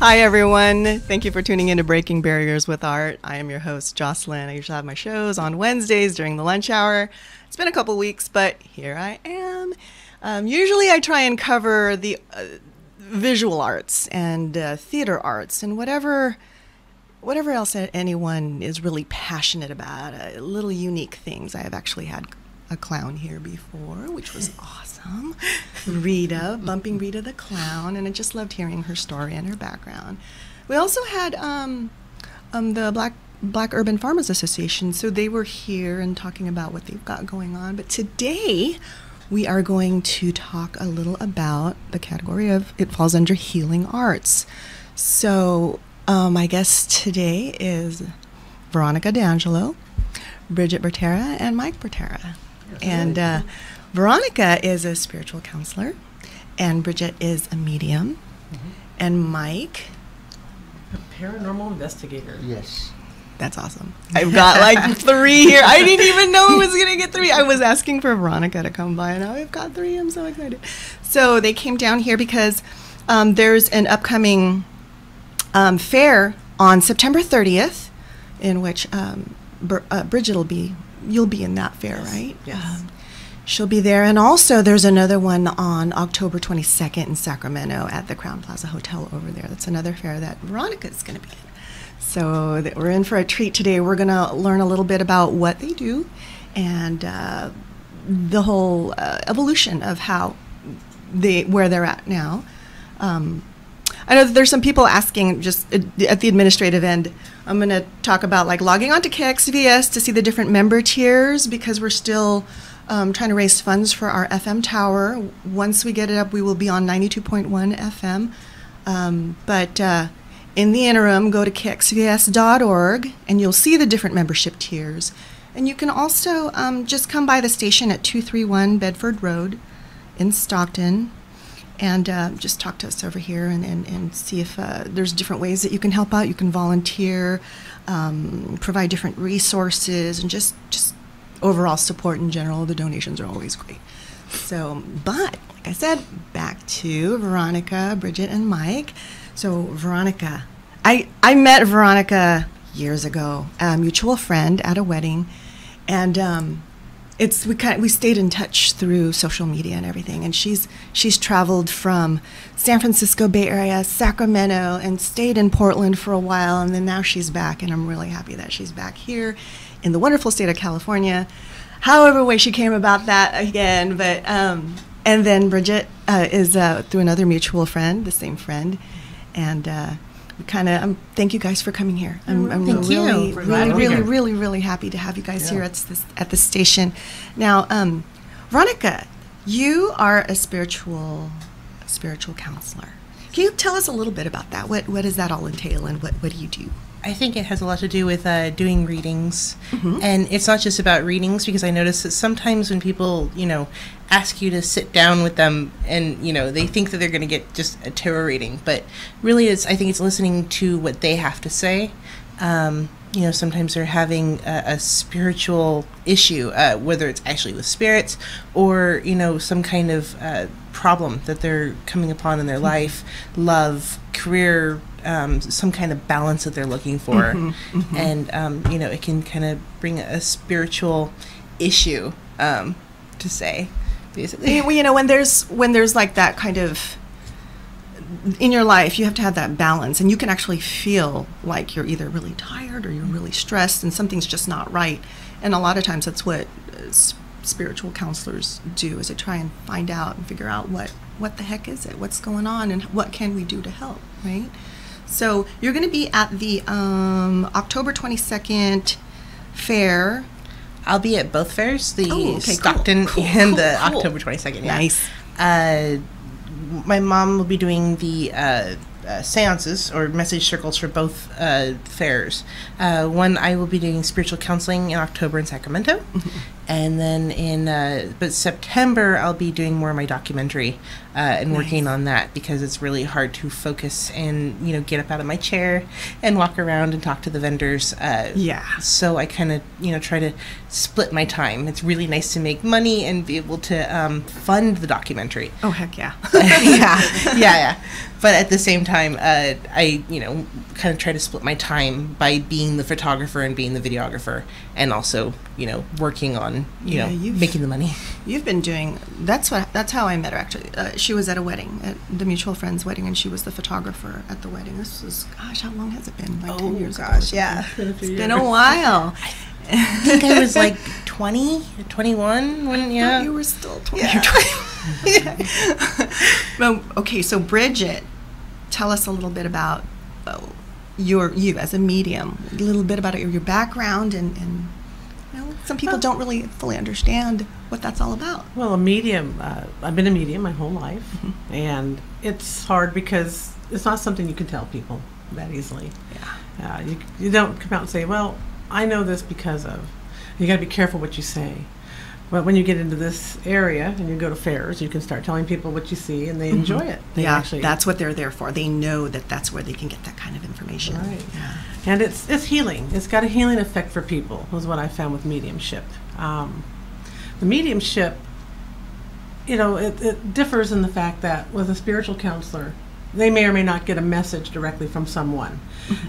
Hi, everyone. Thank you for tuning in to Breaking Barriers with Art. I am your host, Jocelyn. I usually have my shows on Wednesdays during the lunch hour. It's been a couple weeks, but here I am. Usually I try and cover the visual arts and theater arts and whatever else anyone is really passionate about, little unique things. I have actually had a clown here before, which was awesome. Rita, bumping Rita the clown, and I just loved hearing her story and her background. We also had the Black Urban Farmers Association, so they were here and talking about what they've got going on. But today, we are going to talk a little about the category of, it falls under healing arts. So my guest today is Veronica DeAngelo, Bridget Bertera, and Mike Bertera. And Veronica is a spiritual counselor, and Bridget is a medium, and Mike, a paranormal investigator. Yes. That's awesome. I've got like 3 here. I didn't even know I was going to get 3. I was asking for Veronica to come by, and now I've got 3. I'm so excited. So they came down here because there's an upcoming fair on September 30th, in which Bridget you'll be in that fair, yes. right? Yes. She'll be there. And also there's another one on October 22nd in Sacramento at the Crown Plaza Hotel over there. That's another fair that Veronica is going to be in. So we're in for a treat today. We're going to learn a little bit about what they do and the whole evolution of where they're at now. I know that there's some people asking just at the administrative end. I'm going to talk about like logging on to KXVS to see the different member tiers, because we're still trying to raise funds for our FM tower. Once we get it up, we will be on 92.1 FM. But in the interim, go to kxvs.org and you'll see the different membership tiers. And you can also just come by the station at 231 Bedford Road in Stockton. And just talk to us over here and see if there's different ways that you can help out. You can volunteer, provide different resources, and just overall support in general. The donations are always great. So, but like I said, back to Veronica, Bridget, and Mike. So Veronica, I met Veronica years ago, a mutual friend at a wedding, and we stayed in touch through social media and everything, and she's traveled from San Francisco Bay Area, Sacramento, and stayed in Portland for a while, and then now she's back, and I'm really happy that she's back here in the wonderful state of California. However way she came about that again, but and then Bridget is through another mutual friend, the same friend, and thank you guys for coming here. I'm really happy to have you guys here at the station. Now, Veronica, you are a spiritual counselor. Can you tell us a little bit about that? What does that all entail, and what do you do? I think it has a lot to do with doing readings, and it's not just about readings, because I notice that sometimes when people, ask you to sit down with them, and they think that they're going to get just a tarot reading, but really, I think it's listening to what they have to say. Sometimes they're having a spiritual issue, whether it's actually with spirits or some kind of problem that they're coming upon in their life, love, career. Some kind of balance that they're looking for, and it can kind of bring a spiritual issue to say, basically. When there's like that kind of in your life, you have to have that balance, and you can actually feel like you're either really tired or you're really stressed, and something's just not right. And a lot of times, that's what spiritual counselors do, is they try and find out and figure out what the heck is it, what's going on, and what can we do to help, right? So you're going to be at the October 22nd fair. I'll be at both fairs, the Stockton and the October 22nd. Yeah. Nice. My mom will be doing the seances or message circles for both fairs. One, I will be doing spiritual counseling in October in Sacramento. And then in September, I'll be doing more of my documentary and working on that, because it's really hard to focus and, get up out of my chair and walk around and talk to the vendors. So I kind of, try to split my time. It's really nice to make money and be able to fund the documentary. Oh, heck yeah. Yeah. But at the same time, time, I, kind of try to split my time by being the photographer and being the videographer, and also, working on, making the money. You've been doing, that's how I met her, actually. She was at a wedding, at the mutual friend's wedding, and she was the photographer at the wedding. This was, gosh, how long has it been? Like 10 years ago. Yeah. It's been a while. I think I was like 20, 21 when, yeah. You were still 20 or 21. Well, okay, so Bridget, tell us a little bit about you as a medium, a little bit about your background, and some people don't really fully understand what that's all about. Well, a medium, I've been a medium my whole life, and it's hard because it's not something you can tell people that easily. Yeah. You don't come out and say, well, I know this because of. You got to be careful what you say. But when you get into this area and you go to fairs, you can start telling people what you see, and they enjoy it. They actually, that's what they're there for. They know that that's where they can get that kind of information. Right. Yeah. And it's healing. It's got a healing effect for people, was what I found with mediumship. The mediumship, it differs in the fact that with a spiritual counselor, they may or may not get a message directly from someone.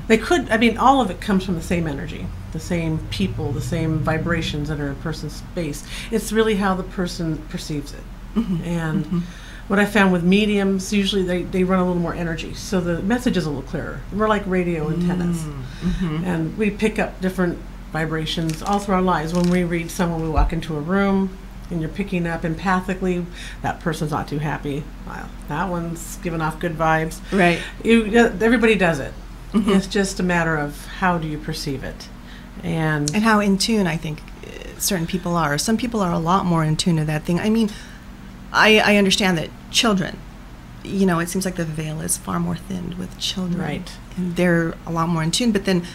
They could, all of it comes from the same energy, the same people, the same vibrations that are in a person's space. It's really how the person perceives it. And what I found with mediums, usually they run a little more energy, so the message is a little clearer. We're like radio antennas, and we pick up different vibrations all through our lives. When we read someone, we walk into a room, and you're picking up empathically, that person's not too happy. Wow, that one's giving off good vibes. Right. Everybody does it. It's just a matter of how do you perceive it. And how in tune, I think, certain people are. Some people are a lot more in tune to that thing. I understand that children, it seems like the veil is far more thinned with children. Right. And they're a lot more in tune. But then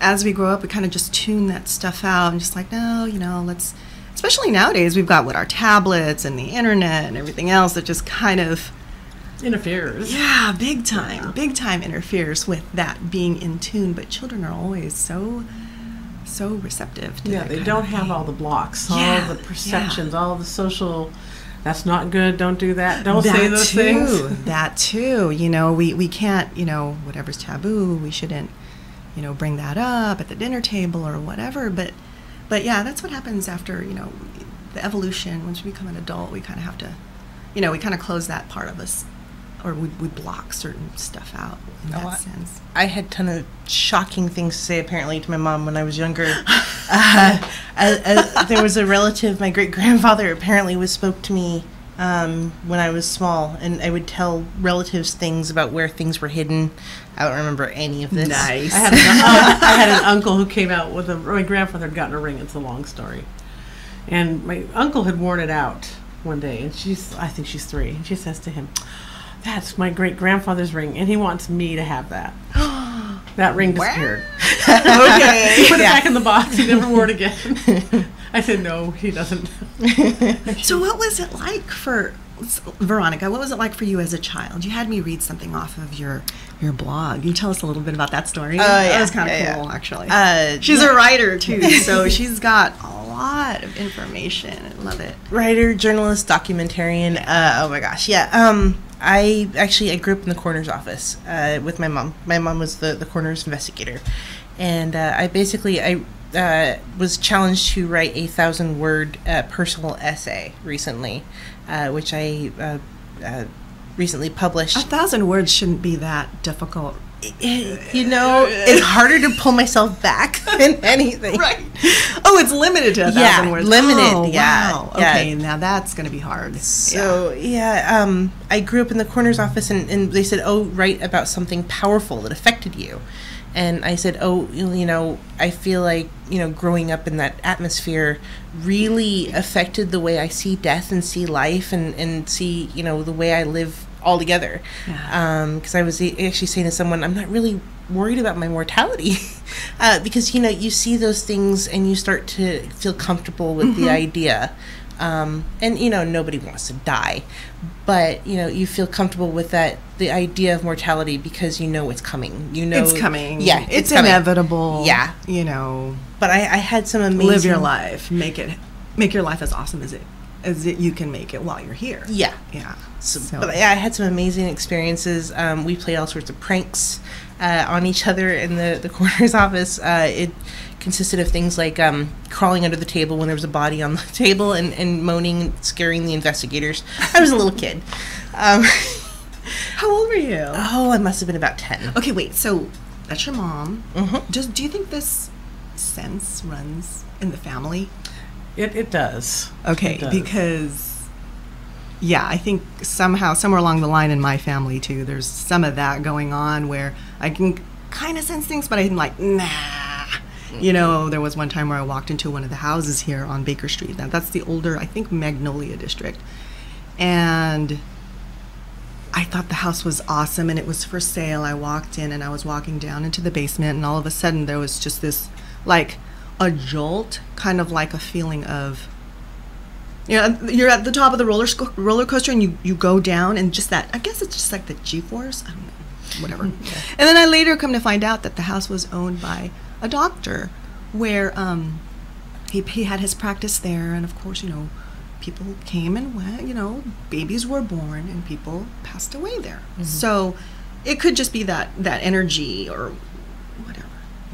as we grow up, we kind of just tune that stuff out and just like, no, let's, especially nowadays, we've got our tablets and the internet and everything else that just kind of interferes. Yeah, big time interferes with that being in tune. But children are always so receptive to that. They don't have all the blocks, all the perceptions, all the social, that's not good, don't do that, don't say those things. That too. We can't, whatever's taboo, we shouldn't, bring that up at the dinner table or whatever. But yeah, that's what happens after, the evolution. Once we become an adult, we kind of have to, we kind of close that part of us, or we block certain stuff out in that sense. I had a ton of shocking things to say, apparently, to my mom when I was younger. There was a relative, my great-grandfather apparently spoke to me when I was small, and I would tell relatives things about where things were hidden. I don't remember any of this. Nice. I had an uncle who came out with my grandfather had gotten a ring. It's a long story. And my uncle had worn it out one day, and I think she's 3, and she says to him, "That's my great-grandfather's ring, and he wants me to have that." That ring disappeared. Okay. He put it back in the box. He never wore it again. I said, no, he doesn't. So what was it like for Veronica? What was it like for you as a child? You had me read something off of your blog. Can you tell us a little bit about that story? That was kind of cool, actually. She's a writer, too, so she's got a lot of information. I love it. Writer, journalist, documentarian. Oh, my gosh. Yeah. I grew up in the coroner's office with my mom. My mom was the coroner's investigator. And I was challenged to write a 1,000-word personal essay recently, which I recently published. 1,000 words shouldn't be that difficult. It's harder to pull myself back than anything. Right. Oh, it's limited to 1,000 words. Limited. Oh, yeah. Wow. Okay, now that's going to be hard. So, I grew up in the coroner's office, and they said, "Oh, write about something powerful that affected you." And I said, I feel like, growing up in that atmosphere really affected the way I see death and see life and see, the way I live altogether. Because I was actually saying to someone, I'm not really worried about my mortality. Because, you see those things and you start to feel comfortable with the idea. And, nobody wants to die. But, you feel comfortable with the idea of mortality because it's coming. It's coming. Yeah. It's inevitable. Yeah. But I had some amazing... Live your life. Make your life as awesome as it as that you can make it while you're here. Yeah. Yeah. So. But yeah, I had some amazing experiences. We played all sorts of pranks on each other in the coroner's office. It consisted of things like crawling under the table when there was a body on the table and moaning, scaring the investigators. I was a little kid. How old were you? Oh, I must have been about 10. Okay, wait. So that's your mom. Mm-hmm. Do you think this sense runs in the family? It does. Okay, It does. because I think somewhere along the line in my family too, there's some of that going on where I can kind of sense things, but I'm like, nah. You know, there was one time where I walked into one of the houses here on Baker Street. Now, that's the older, I think, Magnolia district. And I thought the house was awesome and it was for sale. I walked in and I was walking down into the basement, and all of a sudden there was just this, like, a jolt, kind of like a feeling of, you know, you're at the top of the roller coaster and you go down, and just that, I guess it's just like the G-force, I don't know, whatever. And then I later come to find out that the house was owned by a doctor where he had his practice there, and of course, you know, people came and went, you know, babies were born and people passed away there. Mm-hmm. So it could just be that energy or whatever.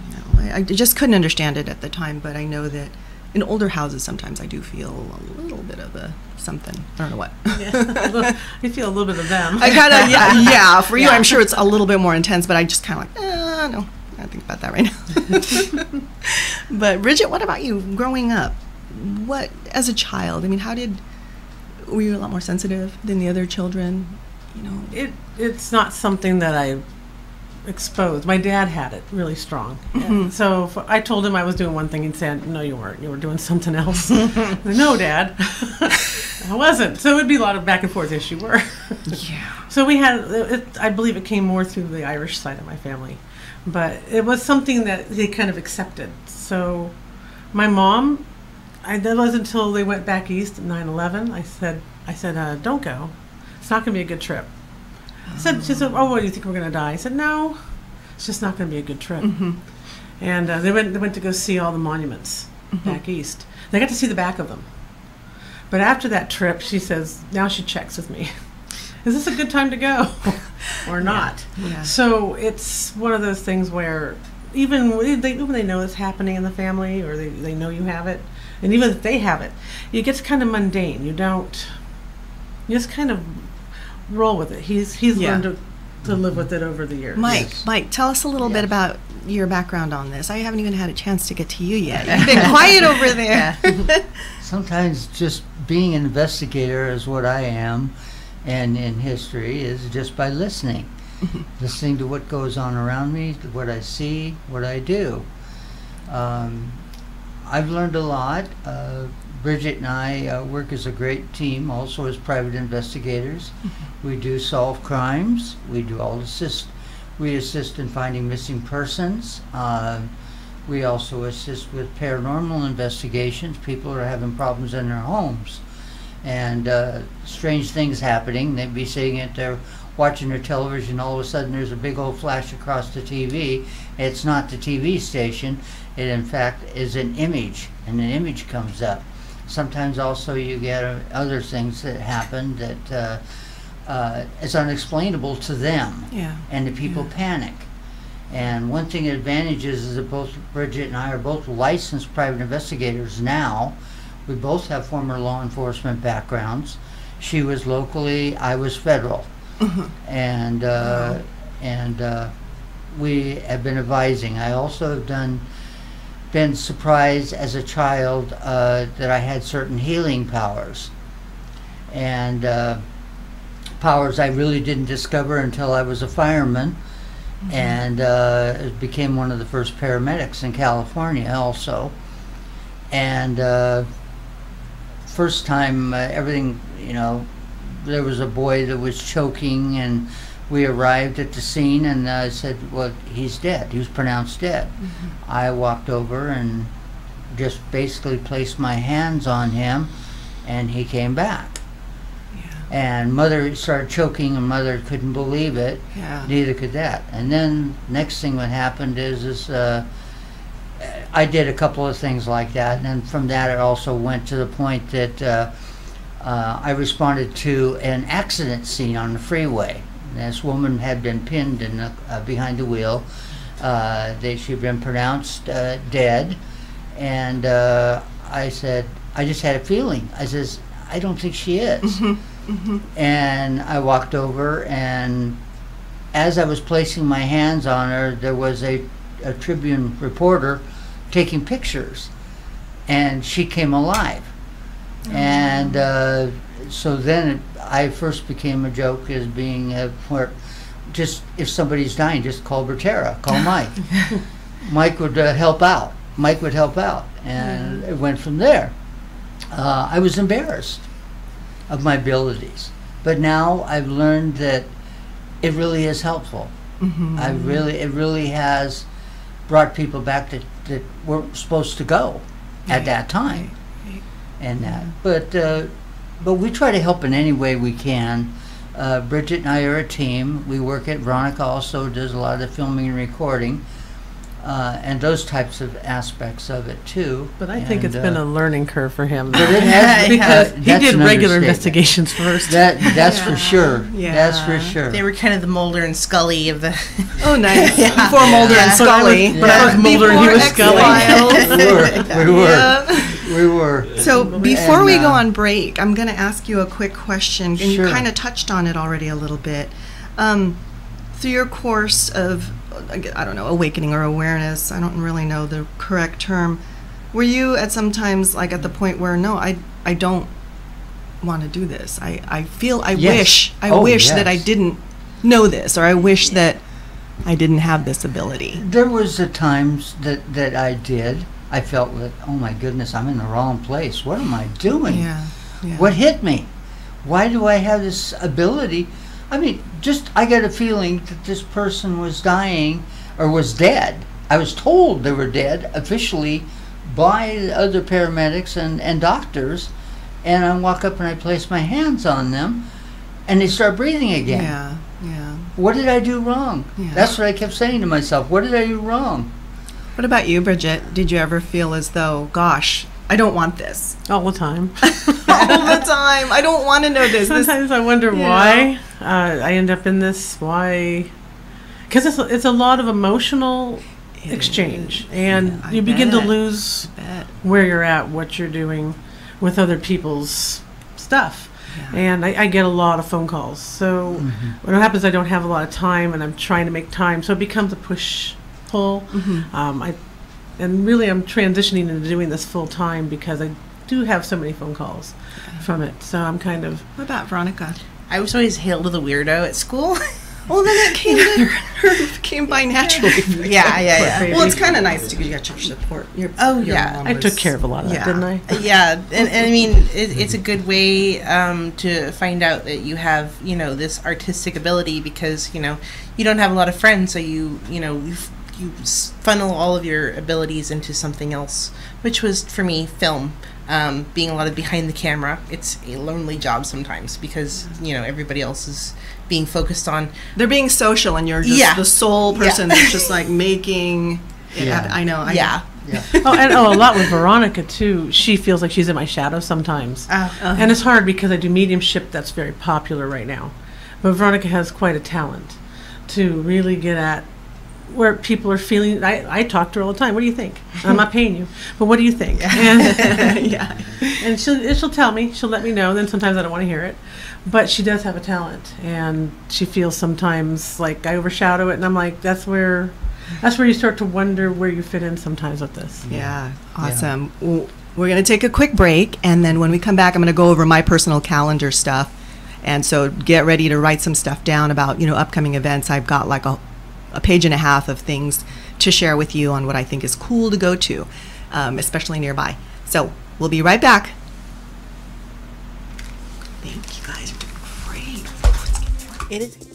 You know, I just couldn't understand it at the time, but I know that in older houses sometimes I do feel a little bit of a something. I don't know what. Yeah. You feel a little bit of them. I kind of, yeah. For you, I'm sure it's a little bit more intense, but I just kind of like, no, I don't think about that right now. But Bridget, what about you growing up? What, as a child, I mean, were you a lot more sensitive than the other children? You know, it's not something that I exposed. My dad had it really strong. Mm-hmm. So I told him I was doing one thing, and said, "No, you weren't. You were doing something else." No, Dad, I wasn't. So it'd be a lot of back and forth. Yes, you were. Yeah. So we had. I believe it came more through the Irish side of my family, but it was something that they kind of accepted. So my mom. That wasn't until they went back east at 9/11. I said, don't go. It's not going to be a good trip. She said, oh, what, do you think we're going to die? I said, no, it's just not going to be a good trip. Mm-hmm. And they went to go see all the monuments back east. They got to see the back of them. But after that trip, she says, now she checks with me. Is this a good time to go or not? Yeah. So it's one of those things where even when they know it's happening in the family, or they know you have it, and even if they have it, it gets kind of mundane. You just kind of roll with it. He's learned to live with it over the years. Mike, tell us a little bit about your background on this. I haven't even had a chance to get to you yet. You've been quiet over there. Sometimes just being an investigator is what I am, and in history is just by listening. Listening to what goes on around me, to what I see, what I do. I've learned a lot. Bridget and I work as a great team, also as private investigators. We do solve crimes. We assist in finding missing persons. We also assist with paranormal investigations. People are having problems in their homes, and strange things happening. They'd be sitting at their watching their television, all of a sudden there's a big old flash across the TV. It's not the TV station. It in fact is an image, and an image comes up. Sometimes also you get other things that happen that is unexplainable to them, and the people panic. And one thing, advantages is that both Bridget and I are both licensed private investigators now. We both have former law enforcement backgrounds. She was locally, I was federal. And we have been advising. I also have been surprised as a child that I had certain healing powers, and powers I really didn't discover until I was a fireman, and became one of the first paramedics in California also. And first time everything, there was a boy that was choking, and we arrived at the scene, and I said, well, he's dead. He was pronounced dead. I walked over and just basically placed my hands on him, and he came back. And Mother started choking, and Mother couldn't believe it. Neither could Dad. And then next thing that happened is I did a couple of things like that, and then from that it also went to the point that I responded to an accident scene on the freeway. This woman had been pinned behind the wheel. She'd been pronounced dead, and I said, I just had a feeling. I says, I don't think she is. And I walked over, and as I was placing my hands on her, there was a Tribune reporter taking pictures, and she came alive. And so then I first became a joke as being where just if somebody's dying, just call Bertera, call Mike. Mike would help out. Mike would help out, and it went from there. I was embarrassed of my abilities, but now I've learned that it really is helpful. It really has brought people back that weren't supposed to go at that time, and that. But we try to help in any way we can. Bridget and I are a team. We work at Veronica also does a lot of the filming and recording, and those types of aspects of it too. But I think it's been a learning curve for him. But it has, because he did regular investigations first. That's for sure. Yeah. That's for sure. They were kind of the Mulder and Scully of the. Oh, nice. Before Mulder and Scully. But I was Mulder and he was Scully. We were. So before we go on break, I'm going to ask you a quick question, and you kind of touched on it already a little bit. Through your course of, I don't know, awakening or awareness, I don't really know the correct term, were you at sometimes like at the point where, no, I don't want to do this. I feel, I wish that I didn't know this, or I wish that I didn't have this ability. There was the times that I did. I felt that, oh my goodness, I'm in the wrong place. What am I doing? Yeah. What hit me? Why do I have this ability? I mean, I got a feeling that this person was dying or was dead. I was told they were dead officially by other paramedics and doctors, and I walk up and I place my hands on them, and they start breathing again. Yeah. What did I do wrong? Yeah. That's what I kept saying to myself. What did I do wrong? What about you, Bridget? Did you ever feel as though, gosh, I don't want this? All the time. All the time. I don't want to know this. Sometimes I wonder why I end up in this. Why? Because it's a lot of emotional exchange, and you begin to lose where you're at, what you're doing with other people's stuff. Yeah. And I get a lot of phone calls. So what happens, I don't have a lot of time, and I'm trying to make time. So it becomes a push-pull. And really I'm transitioning into doing this full-time because I do have so many phone calls from it. So I'm kind of... What about Veronica? I was always hailed as a weirdo at school. Well, then it came by naturally. Yeah. Well, it's kind of nice to get your support. I took care of a lot of that, didn't I? Yeah, and I mean, it's a good way to find out that you have, this artistic ability because, you don't have a lot of friends, so you funnel all of your abilities into something else, which was, for me, film. Being a lot of behind the camera, it's a lonely job sometimes because, everybody else is being focused on... They're being social and you're just the sole person that's just like making... I know. A lot with Veronica, too. She feels like she's in my shadow sometimes. And it's hard because I do mediumship that's very popular right now. But Veronica has quite a talent to really get at where people are feeling. I talk to her all the time. What do you think? I'm not paying you, but what do you think? And she'll tell me. She'll let me know. Then sometimes I don't want to hear it, but she does have a talent, and she feels sometimes like I overshadow it, and I'm like, that's where you start to wonder where you fit in sometimes with this. Yeah, awesome. Yeah. Well, we're going to take a quick break, and then when we come back, I'm going to go over my personal calendar stuff, and so get ready to write some stuff down about upcoming events. I've got like a page and a half of things to share with you on what I think is cool to go to, especially nearby. So we'll be right back. Thank you guys. You're doing great. It is.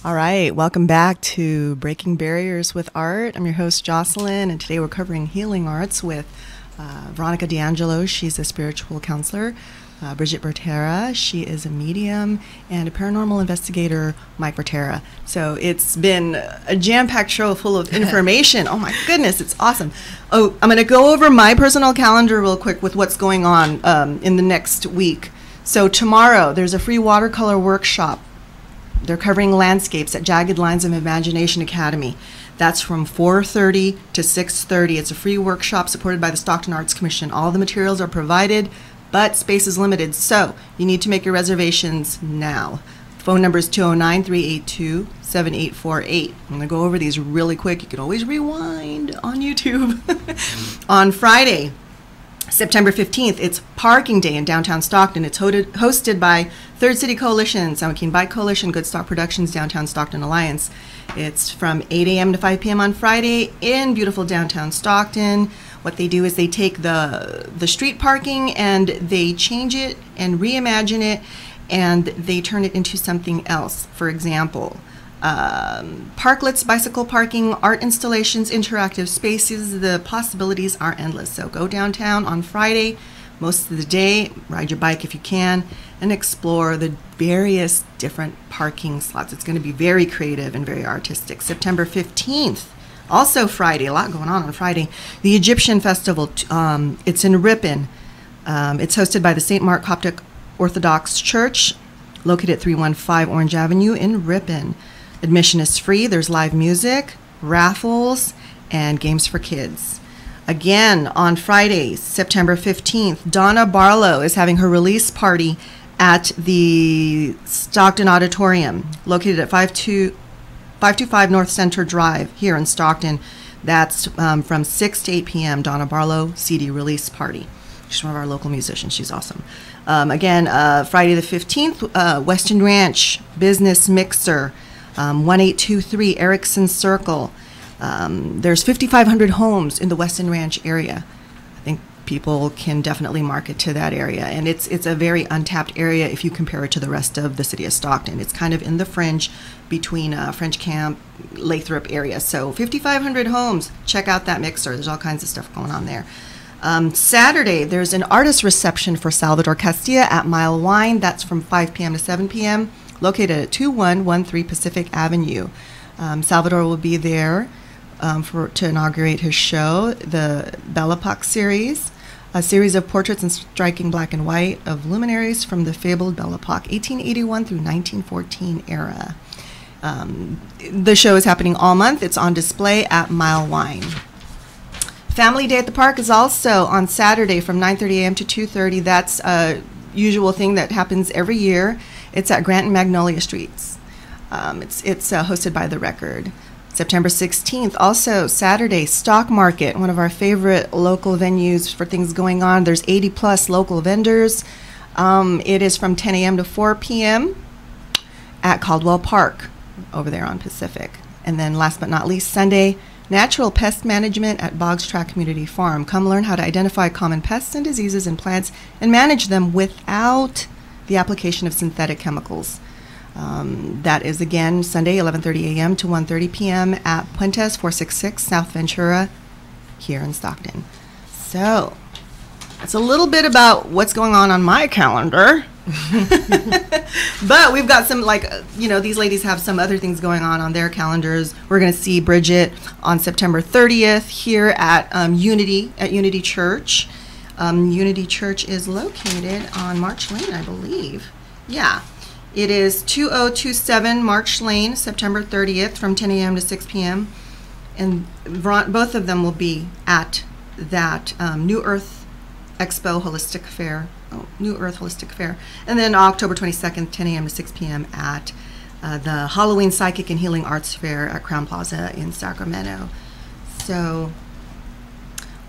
All right, welcome back to Breaking Barriers with Art. I'm your host, Jocelyn, and today we're covering healing arts with Veronica DeAngelo. She's a spiritual counselor. Bridget Bertera, she is a medium, and a paranormal investigator, Mike Bertera. So it's been a jam-packed show full of information. Oh my goodness, it's awesome. Oh, I'm going to go over my personal calendar real quick with what's going on in the next week. So tomorrow, there's a free watercolor workshop. They're covering landscapes at Jagged Lines of Imagination Academy. That's from 4:30 to 6:30. It's a free workshop supported by the Stockton Arts Commission. All the materials are provided, but space is limited, so you need to make your reservations now. Phone number is 209-382-7848. I'm going to go over these really quick. You can always rewind on YouTube. On Friday, September 15th, it's Parking Day in downtown Stockton. It's hosted by Third City Coalition, Joaquin Bike Coalition, Good Stock Productions, Downtown Stockton Alliance. It's from 8 a.m. to 5 p.m. on Friday in beautiful downtown Stockton. What they do is they take the street parking and they change it and reimagine it, and they turn it into something else. For example, parklets, bicycle parking, art installations, interactive spaces. The possibilities are endless. So go downtown on Friday, most of the day, ride your bike if you can, and explore the various different parking slots. It's going to be very creative and very artistic. September 15th, also Friday, a lot going on Friday. The Egyptian Festival, it's in Ripon. It's hosted by the St. Mark Coptic Orthodox Church, located at 315 Orange Avenue in Ripon. Admission is free. There's live music, raffles, and games for kids. Again, on Friday, September 15th, Donna Barlow is having her release party at the Stockton Auditorium, located at 525 North Center Drive here in Stockton. That's from 6 to 8 p.m. Donna Barlow CD release party. She's one of our local musicians. She's awesome. Again, Friday the 15th, Weston Ranch Business Mixer, 1823 Erickson Circle. There's 5,500 homes in the Weston Ranch area. I think people can definitely market to that area, and it's a very untapped area if you compare it to the rest of the city of Stockton. It's kind of in the fringe between French Camp, Lathrop area. So 5,500 homes. Check out that mixer. There's all kinds of stuff going on there. Saturday, there's an artist reception for Salvador Castilla at Mile Wine. That's from 5 p.m. to 7 p.m., located at 2113 Pacific Avenue. Salvador will be there to inaugurate his show, the Bellapock series, a series of portraits in striking black and white of luminaries from the fabled Bellapock 1881 through 1914 era. The show is happening all month. It's on display at Mile Wine. Family Day at the Park is also on Saturday from 9:30 a.m. to 2:30. That's a usual thing that happens every year. It's at Grant and Magnolia Streets. It's hosted by The Record. September 16th, also Saturday, Stock Market, one of our favorite local venues for things going on. There's 80 plus local vendors. It is from 10 a.m. to 4 p.m. at Caldwell Park over there on Pacific. And then last but not least, Sunday, Natural Pest Management at Boggs Track Community Farm. Come learn how to identify common pests and diseases in plants and manage them without the application of synthetic chemicals. That is again Sunday, 11:30 a.m. to 1:30 p.m. at Puentes 466 South Ventura here in Stockton. So that's a little bit about what's going on my calendar. But we've got some, these ladies have some other things going on their calendars. We're going to see Bridget on September 30th here at Unity Church. Unity Church is located on March Lane, I believe. Yeah. It is 2027 March Lane, September 30th from 10 a.m. to 6 p.m. And both of them will be at that New Earth Expo Holistic Fair. New Earth Holistic Fair. And then October 22nd, 10 a.m. to 6 p.m. at the Halloween Psychic and Healing Arts Fair at Crowne Plaza in Sacramento. So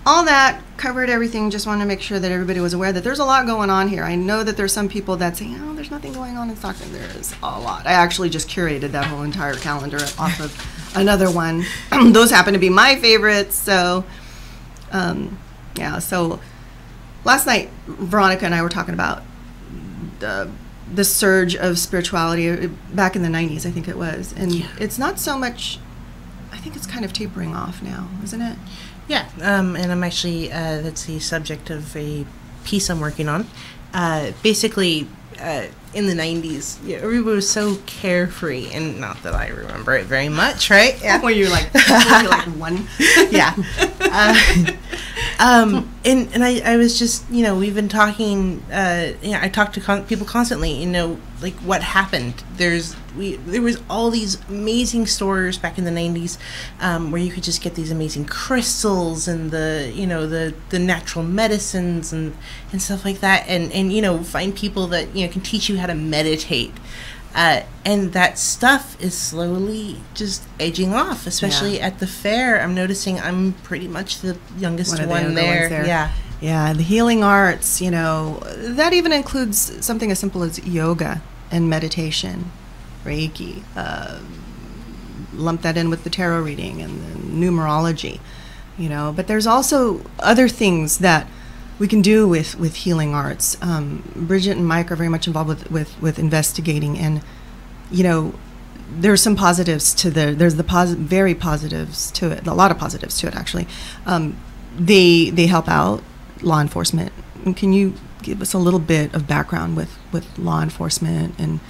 all that covered everything. Just wanted to make sure that everybody was aware that there's a lot going on here. I know that there's some people that say, oh, there's nothing going on in Stockton. There is a lot. I actually just curated that whole entire calendar off of another one. Those happen to be my favorites. So, so last night, Veronica and I were talking about the the surge of spirituality back in the 90s, I think it was. And it's not so much, I think it's kind of tapering off now, isn't it? Yeah, and I'm actually, that's the subject of a piece I'm working on. Basically, in the 90s, everybody was so carefree, and not that I remember it very much, right? Yeah. When you're like one. Yeah. And I was just, we've been talking, I talk to people constantly, like what happened. There was all these amazing stores back in the 90s where you could just get these amazing crystals and the natural medicines and stuff like that, and find people that can teach you how to meditate. And that stuff is slowly just aging off, especially at the fair. I'm noticing I'm pretty much the youngest one there. Yeah, the healing arts, that even includes something as simple as yoga and meditation, Reiki. Lump that in with the tarot reading and the numerology, But there's also other things that we can do with healing arts. Bridget and Mike are very much involved with investigating, and there's some positives to there's the very positives to it, a lot of positives to it actually. They help out law enforcement. And can you give us a little bit of background with law enforcement and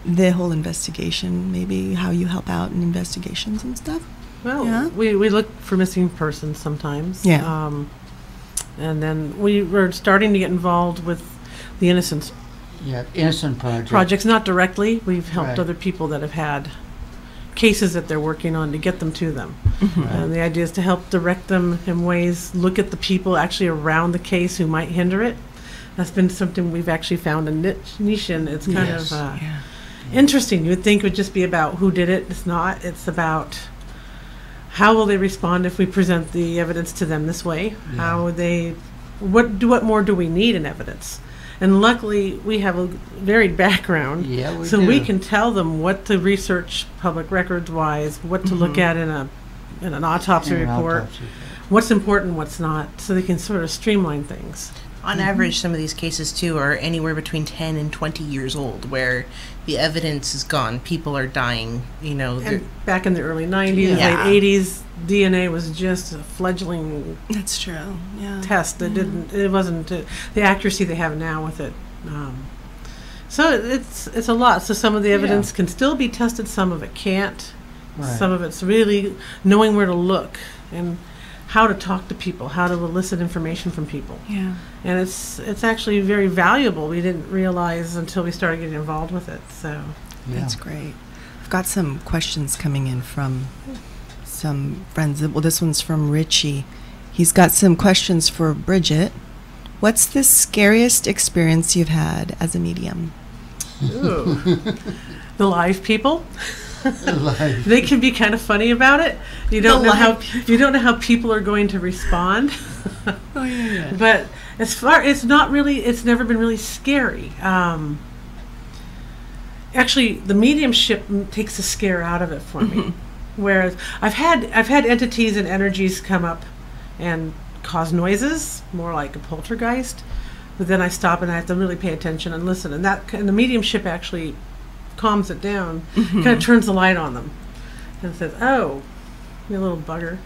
the whole investigation, maybe how you help out in investigations and stuff? Well, we look for missing persons sometimes. Yeah. And then we were starting to get involved with the Innocence projects. Not directly. We've helped other people that have had cases that they're working on to get them to them. Mm-hmm. And the idea is to help direct them in ways, look at the people actually around the case who might hinder it. That's been something we've actually found a niche in. It's kind of interesting. You would think it would just be about who did it. It's not. It's about how will they respond if we present the evidence to them this way? Yeah. How would they? What more do we need in evidence? And luckily, we have a varied background, we can tell them what to research public records-wise, what to look at in an autopsy report, what's important, what's not, so they can sort of streamline things. On average, some of these cases, too, are anywhere between 10 and 20 years old, where the evidence is gone. People are dying, And back in the early 90s, late 80s, DNA was just a fledgling That's true. Yeah. test. It wasn't the accuracy they have now with it. So it's a lot. So some of the evidence can still be tested, some of it can't. Right. Some of it's really knowing where to look and how to talk to people, how to elicit information from people. Yeah. And it's actually very valuable. We didn't realize until we started getting involved with it. So that's great. I've got some questions coming in from some friends. Well, this one's from Richie. He's got some questions for Bridget. What's the scariest experience you've had as a medium? Ooh. The live people. They can be kind of funny about it. You don't know how people are going to respond. But it's never been really scary. Actually, the mediumship takes the scare out of it for me. Whereas I've had entities and energies come up and cause noises, more like a poltergeist. But then I stop and I have to really pay attention and listen. And the mediumship actually calms it down, kind of turns the light on them, and says, "Oh, you little bugger."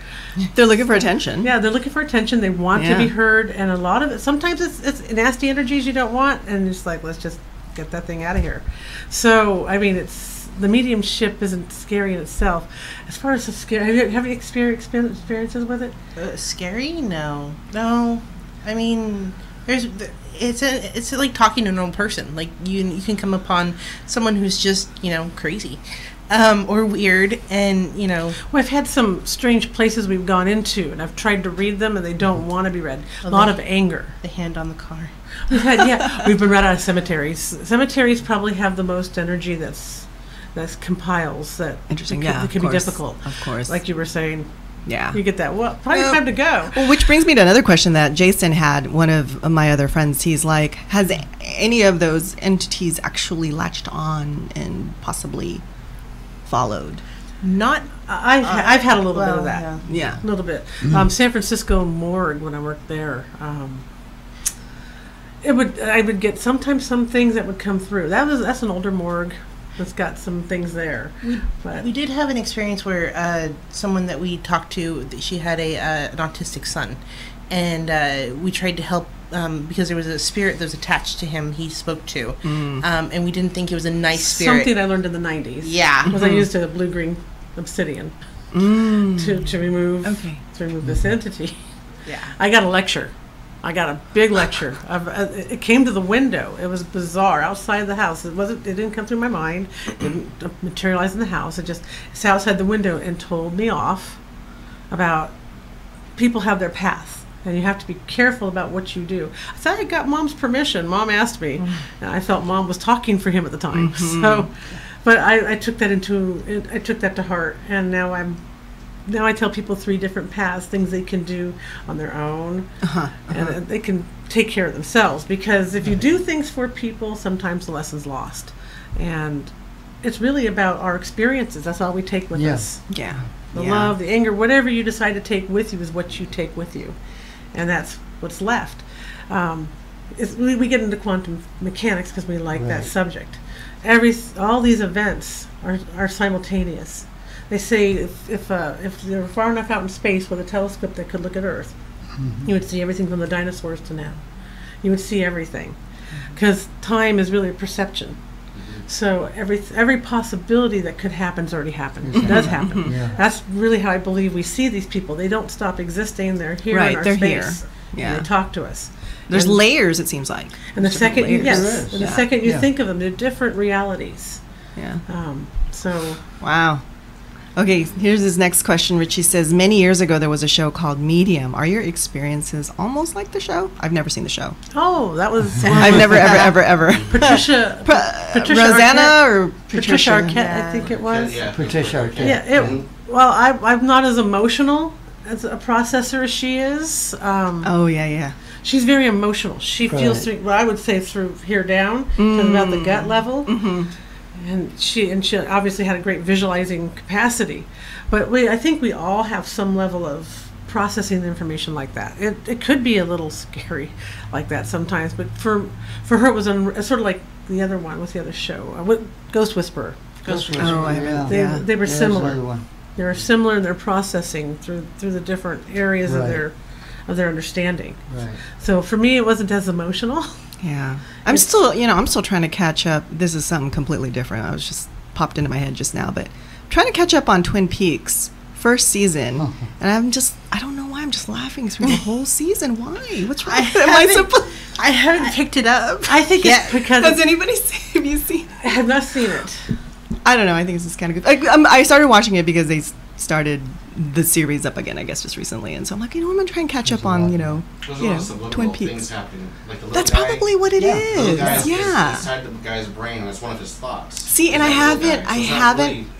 They're looking for attention. Yeah, they're looking for attention. They want to be heard, and a lot of it. Sometimes it's nasty energies you don't want, and it's like, let's just get that thing out of here. So I mean, the mediumship isn't scary in itself. As far as the scary, have you experienced experiences with it? Scary? No. I mean, it's like talking to a normal person. Like you can come upon someone who's just crazy, or weird, and Well, I've had some strange places we've gone into, and I've tried to read them, and they don't want to be read. A lot of anger. The hand on the car. We've been right out of cemeteries. Cemeteries probably have the most energy that's compiles that. Interesting. It can be difficult. Of course. Like you were saying. Yeah. You get that. Well, probably time to go. Well, which brings me to another question that Jason had, one of my other friends. He's like, has any of those entities actually latched on and possibly followed? Not. I've had a little bit of that. Yeah. A little bit. San Francisco morgue when I worked there. I would get sometimes some things that would come through. That's an older morgue that's got some things there. We did have an experience where someone that we talked to, she had an autistic son, and we tried to help because there was a spirit that was attached to him he spoke to, and we didn't think it was a nice spirit. Something I learned in the 90s. Yeah. Was I used a blue-green obsidian to remove this entity. Yeah. I got a lecture. I got a big lecture. It came to the window. It was bizarre outside the house. It didn't come through my mind. It didn't materialize in the house. It's outside the window and told me off about people have their path, and you have to be careful about what you do. I said I got Mom's permission. Mom asked me, and I felt Mom was talking for him at the time. So, but I took that to heart, and now I tell people 3 different paths, things they can do on their own, and they can take care of themselves. Because if you do things for people, sometimes the lesson's lost. And it's really about our experiences. That's all we take with us. Yeah. The love, the anger, whatever you decide to take with you is what you take with you. And that's what's left. We get into quantum mechanics because we like that subject. All these events are simultaneous. They say if they were far enough out in space with a telescope that could look at Earth, you would see everything from the dinosaurs to now. You would see everything, because time is really a perception. So every possibility that could happen has already happened. It does happen. That's really how I believe we see these people. They don't stop existing. They're here in our they're space. here. And they talk to us. There's layers, it seems like. And the second, the second you think of them, they're different realities. Yeah. So. Wow. Okay, here's his next question. Richie says, many years ago there was a show called Medium. Are your experiences almost like the show? I've never seen the show. Oh, that was... I've never, ever. Patricia Rosanna Arquette? or Patricia Arquette, I think it was. Yeah. Patricia Arquette. Yeah, well, I'm not as emotional as a processor as she is. She's very emotional. She feels through, what I would say, through here down, about the gut level. And she obviously had a great visualizing capacity, but I think we all have some level of processing the information like that. It could be a little scary like that sometimes, but for her it was sort of like the other one. What's the other show? Ghost Whisperer. Ghost Whisperer. They were similar. They were similar in their processing through the different areas of their understanding. Right. So for me, it wasn't as emotional. Yeah. I'm still trying to catch up. This is something completely different. I was just popped into my head just now, but I'm trying to catch up on Twin Peaks first season. And I don't know why I'm just laughing through the whole season. Why? What's wrong? I haven't picked it up. I think it's because... Have you seen it? I have not seen it. I don't know. I think it's just kind of good. I started watching it because they started the series up again, I guess, just recently, and so I'm like, I'm gonna try and catch up on, Twin Peaks. That's probably what it is. Inside the guy's brain, and it's one of his thoughts. See, and I haven't.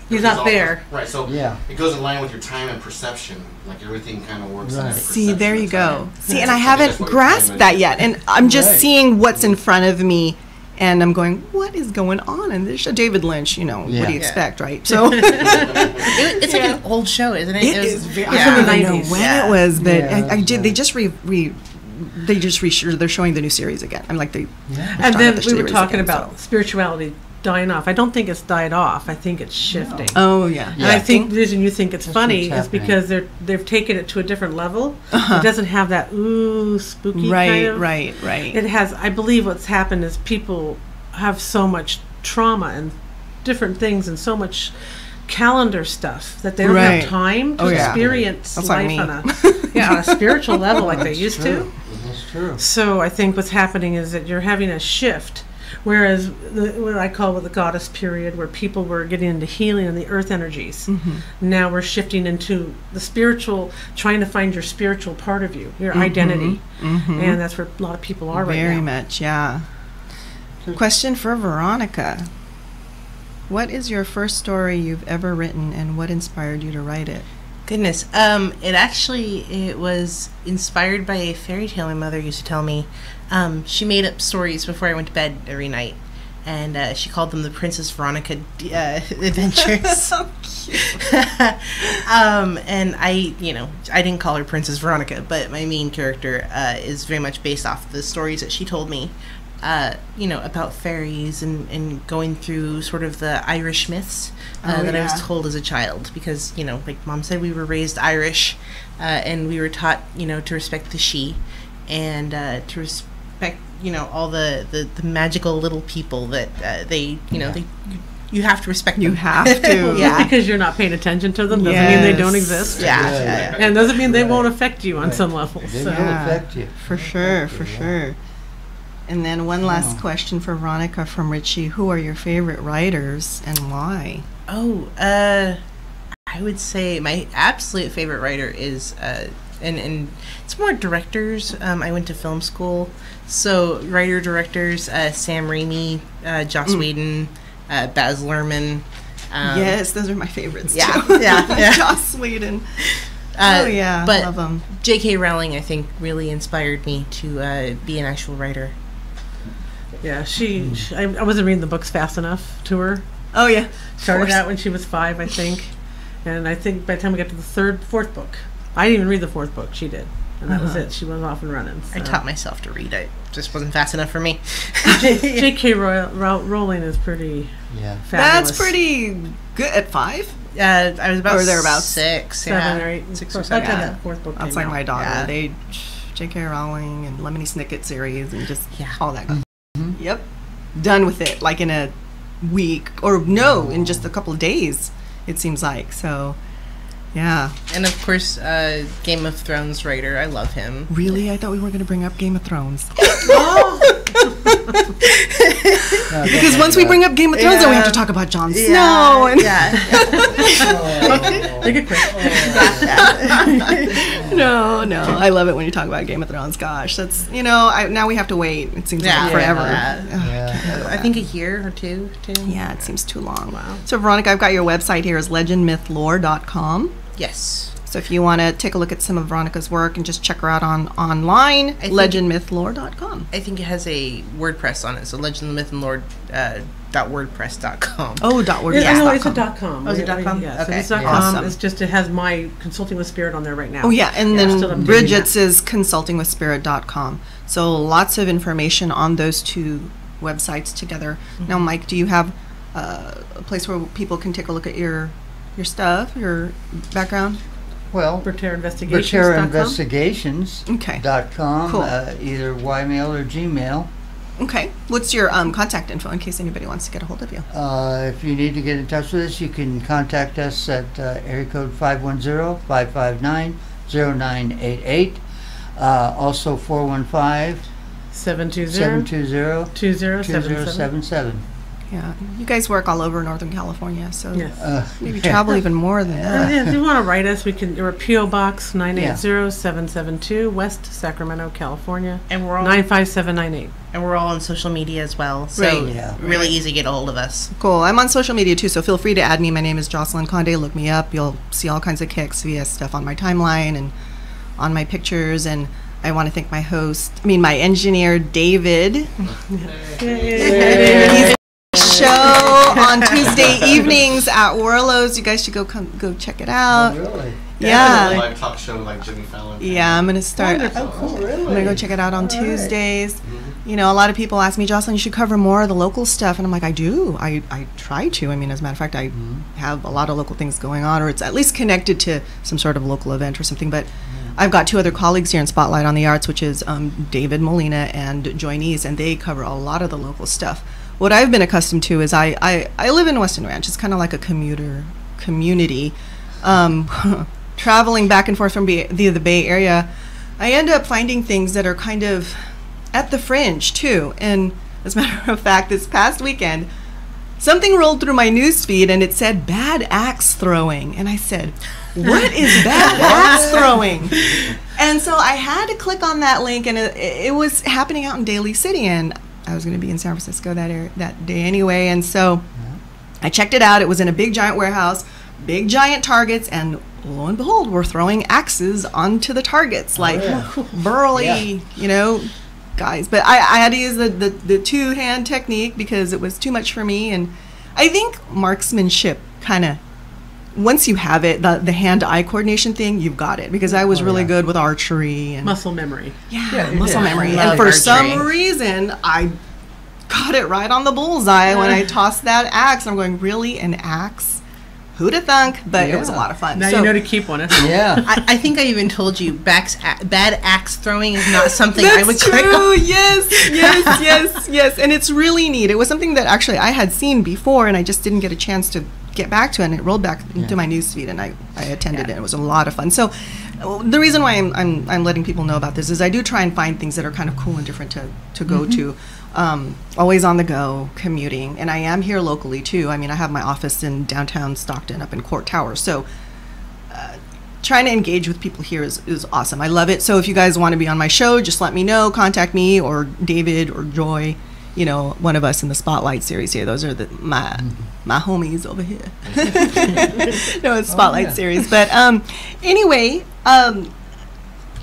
He's not there. Right. So it goes in line with your time and perception. Like everything kind of works. Right. See, there you go. See, and I haven't grasped that yet, and I'm just seeing what's in front of me. And I'm going, what is going on in this show? David Lynch, what do you expect, right? So it's like an old show, isn't it? It is very. I don't know when it was, but I did. They just they're showing the new series again. I'm like and then we were talking about spirituality dying off. I don't think it's died off. I think it's shifting. Oh yeah. And I think the reason you think it's funny is because they've taken it to a different level. It doesn't have that spooky kind of. Right. It has. I believe what's happened is people have so much trauma and different things and so much calendar stuff that they don't have time to experience life on a spiritual level like they used to. That's true. So I think what's happening is that you're having a shift. Whereas what I call the goddess period, where people were getting into healing and the earth energies, now we're shifting into the spiritual, trying to find your spiritual part of you, your identity. And that's where a lot of people are right now. Very much, yeah. Question for Veronica. What is your first story you've ever written, and what inspired you to write it? Goodness. It was inspired by a fairy tale my mother used to tell me. She made up stories before I went to bed every night. and she called them the Princess Veronica Adventures. So cute. And I didn't call her Princess Veronica, but my main character is very much based off the stories that she told me, about fairies and going through sort of the Irish myths that I was told as a child. Because, like Mom said, we were raised Irish, and we were taught, to respect the she, and to respect, all the magical little people that you have to respect them. You have to. Just because you're not paying attention to them doesn't mean they don't exist. Yeah. And doesn't mean they won't affect you on some level. They So. will affect you. For sure. And then one last question for Veronica from Richie. Who are your favorite writers and why? I would say my absolute favorite writer is, and it's more directors. I went to film school, so writer-directors, Sam Raimi, Joss Whedon, Baz Luhrmann. Yes, those are my favorites too. Yeah. Joss Whedon. But love them. J.K. Rowling, I think, really inspired me to be an actual writer. Yeah, I wasn't reading the books fast enough to her. Oh yeah. Started out when she was 5, I think. And I think by the time we got to the fourth book, I didn't even read the 4th book. She did. And that was it. She was off and running. So. I taught myself to read. It just wasn't fast enough for me. J.K. Rowling is pretty fabulous. That's pretty good at 5? I was about or thereabouts 6, 7 or 8, 6 or 7. seven. That 4th book. That's came like out. my daughter. Yeah. They J.K. Rowling and Lemony Snicket series and just all that. Yep, done with it like in a week or in just a couple of days. It seems like so. Yeah. And of course, Game of Thrones writer. I love him. Really? I thought we were going to bring up Game of Thrones. Because once we bring up Game of Thrones, then we have to talk about Jon Snow. And Make it quick. No, I love it when you talk about Game of Thrones. Gosh, that's now we have to wait. It seems like forever. I think a year or two. Yeah, it seems too long. Wow. So Veronica, I've got your website here is legendmythlore.com. Yes. So if you want to take a look at some of Veronica's work and just check her out online, legendmythlore.com. I think it has a WordPress on it, so legendmythlore.wordpress.com. Oh, .wordpress.com. Yeah, no, it's a .com. Oh, is it .com? Yeah, so Okay. it's .com. Awesome. It's just, it has my Consulting with Spirit on there right now. Oh, yeah, and still then updating Bridget's that. is consultingwithspirit.com. So lots of information on those two websites together. Now, Mike, do you have a place where people can take a look at your stuff, your background? Well, Bertera Investigations. Okay. BerteraInvestigations.com, Cool. either Ymail or Gmail. Okay. What's your contact info in case anybody wants to get a hold of you? If you need to get in touch with us, you can contact us at area code 510-559-0988. Also 415-720-2077. 720-2077. Yeah. You guys work all over Northern California, so Yes. maybe travel even more than that. Yeah, if you want to write us, we're P.O. Box 980-772, West Sacramento, California, And we're all 95798. and we're all on social media as well, so Right. Yeah. really easy to get a hold of us. Cool. I'm on social media too, so feel free to add me. My name is Jocelyn Conde. Look me up. You'll see all kinds of kicks via stuff on my timeline and on my pictures. And I want to thank my my engineer, David. He's show on Tuesday evenings at Warlow's. You guys should go check it out. Oh, really? Yeah. Live talk show like Jimmy Fallon. Yeah, I'm gonna start. Oh, cool, really? I'm gonna go check it out on Tuesdays. A lot of people ask me, Jocelyn, you should cover more of the local stuff, and I'm like, I do. I try to. I mean, as a matter of fact, I have a lot of local things going on, or it's at least connected to some sort of local event or something. But I've got two other colleagues here in Spotlight on the Arts, which is David Molina and Joynice, and they cover a lot of the local stuff. What I've been accustomed to is I live in Weston Ranch. It's kind of like a commuter community. Traveling back and forth from the Bay Area, I end up finding things that are kind of at the fringe too. And as a matter of fact, this past weekend, something rolled through my news feed and it said bad axe throwing. And I said, what is bad axe throwing? And so I had to click on that link, and it was happening out in Daly City, and I was going to be in San Francisco that day anyway. And so I checked it out. It was in a big giant warehouse, big giant targets, and lo and behold, we're throwing axes onto the targets, like burly, guys. But I had to use the two-hand technique because it was too much for me. And I think marksmanship kind of, once you have it, the hand-eye coordination thing, you've got it. Because I was really good with archery. And muscle memory. Yeah, muscle memory. Love And for archery. some reason, I got it right on the bullseye when I tossed that axe. I'm going, really? An axe? Who'd have thunk? But it was a lot of fun. Now So- you know to keep one. Yeah. I think I even told you bad axe throwing is not something I would That's click true. on. Yes. And it's really neat. It was something that actually I had seen before, and I just didn't get a chance to get back to it. And it rolled back into my newsfeed, and I attended it. It was a lot of fun. So the reason why I'm letting people know about this is I do try and find things that are kind of cool and different to go to. Always on the go, commuting, and I am here locally too. I mean, I have my office in downtown Stockton, up in Court Tower. So, trying to engage with people here is awesome. I love it. So, if you guys want to be on my show, just let me know. Contact me or David or Joy. You know, one of us in the Spotlight series here. Those are my homies over here. No, it's Spotlight series. But anyway, you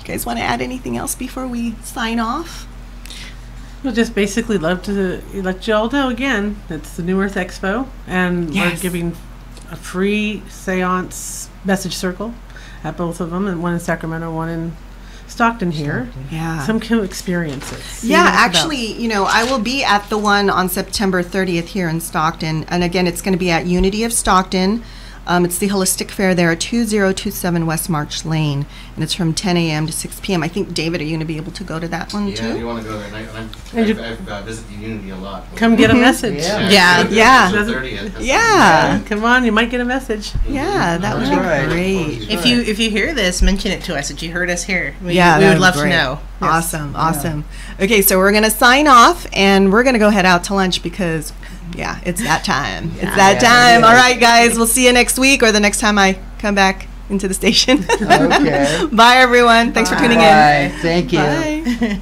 guys want to add anything else before we sign off? We'll just basically love to let you all know again, it's the new Earth Expo, and we're giving a free seance message circle at both of them, and one in Sacramento, one in Stockton here. Yeah. Some can experience it. See Yeah, what it's about. actually, you know, I will be at the one on September 30th here in Stockton. And again, it's going to be at Unity of Stockton. It's the Holistic Fair there at 2027 West March Lane. And it's from 10 a.m. to 6 p.m. I think, David, are you going to be able to go to that one Yeah, too? you want to go there. And I've visited Unity a lot. Come get a message. Yeah. Yeah. Come on, you might get a message. Yeah, that would be Right. great. If you hear this, mention it to us that you heard us here. We that would be love to great. know. Awesome. Okay, so we're going to sign off, and we're going to go head out to lunch because, yeah, it's that time. It's that time. All right, guys, we'll see you next week or the next time I come back into the station. Okay. Bye, everyone. Thanks for tuning in. Bye. Thank you. Bye.